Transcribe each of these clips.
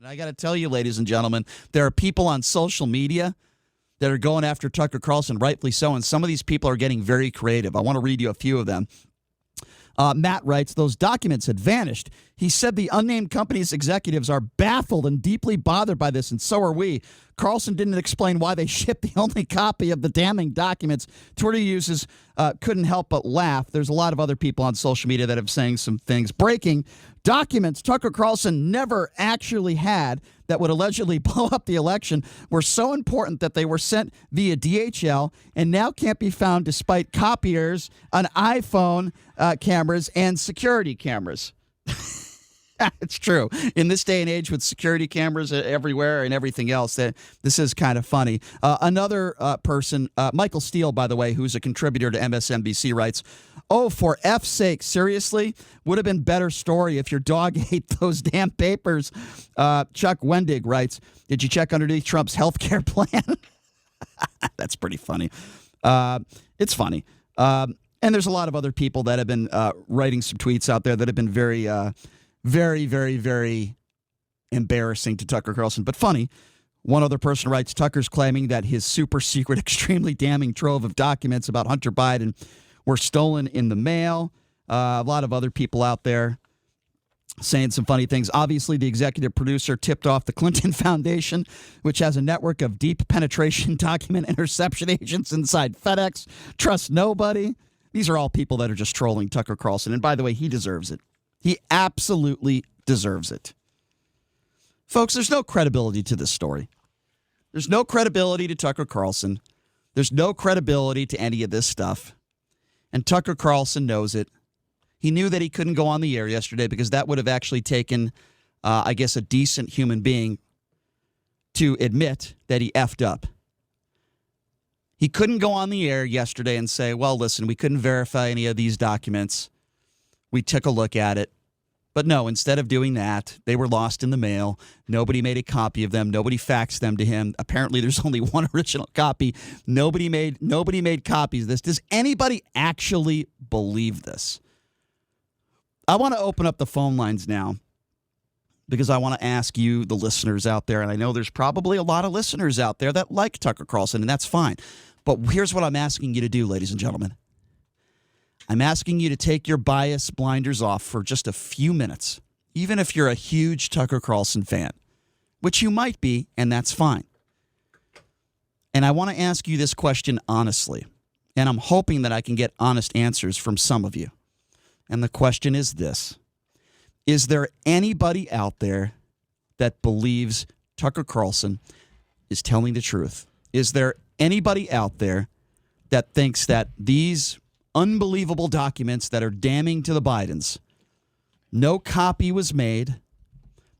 And I got to tell you, ladies and gentlemen, there are people on social media that are going after Tucker Carlson, rightfully so, and some of these people are getting very creative. I want to read you a few of them. Matt writes, those documents had vanished. He said the unnamed company's executives are baffled and deeply bothered by this, and so are we. Carlson didn't explain why they shipped the only copy of the damning documents. Twitter users couldn't help but laugh. There's a lot of other people on social media that have saying some things. Breaking documents Tucker Carlson never actually had that would allegedly blow up the election were so important that they were sent via DHL and now can't be found despite copiers on iPhone cameras and security cameras. It's true. In this day and age with security cameras everywhere and everything else, that this is kind of funny. Another person, Michael Steele, by the way, who's a contributor to MSNBC, writes, oh, for F's sake, seriously? Would have been better story if your dog ate those damn papers. Chuck Wendig writes, did you check underneath Trump's health care plan? That's pretty funny. It's funny. And there's a lot of other people that have been writing some tweets out there that have been very, very, very embarrassing to Tucker Carlson, but funny. One other person writes, Tucker's claiming that his super secret, extremely damning trove of documents about Hunter Biden were stolen in the mail. A lot of other people out there saying some funny things. Obviously, the executive producer tipped off the Clinton Foundation, which has a network of deep penetration document interception agents inside FedEx. Trust nobody. These are all people that are just trolling Tucker Carlson. And by the way, he deserves it. He absolutely deserves it. Folks, there's no credibility to this story. There's no credibility to Tucker Carlson. There's no credibility to any of this stuff. And Tucker Carlson knows it. He knew that he couldn't go on the air yesterday because that would have actually taken, I guess, a decent human being to admit that he effed up. He couldn't go on the air yesterday and say, well, listen, we couldn't verify any of these documents. We took a look at it. But no, instead of doing that, they were lost in the mail. Nobody made a copy of them. Nobody faxed them to him. Apparently, there's only one original copy. Nobody made copies of this. Does anybody actually believe this? I want to open up the phone lines now because I want to ask you, the listeners out there, and I know there's probably a lot of listeners out there that like Tucker Carlson, and that's fine. But here's what I'm asking you to do, ladies and gentlemen. I'm asking you to take your bias blinders off for just a few minutes, even if you're a huge Tucker Carlson fan, which you might be, and that's fine. And I want to ask you this question honestly, and I'm hoping that I can get honest answers from some of you. And the question is this: is there anybody out there that believes Tucker Carlson is telling the truth? Is there anybody out there that thinks that these unbelievable documents that are damning to the Bidens, no copy was made,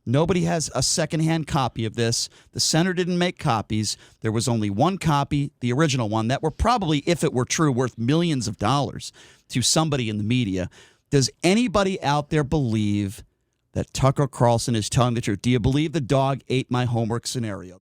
nobody has a secondhand copy of this, the center didn't make copies, there was only one copy, the original one, that were probably, if it were true, worth millions of dollars to somebody in the media? Does anybody out there believe that Tucker Carlson is telling the truth? Do you believe the dog ate my homework scenario?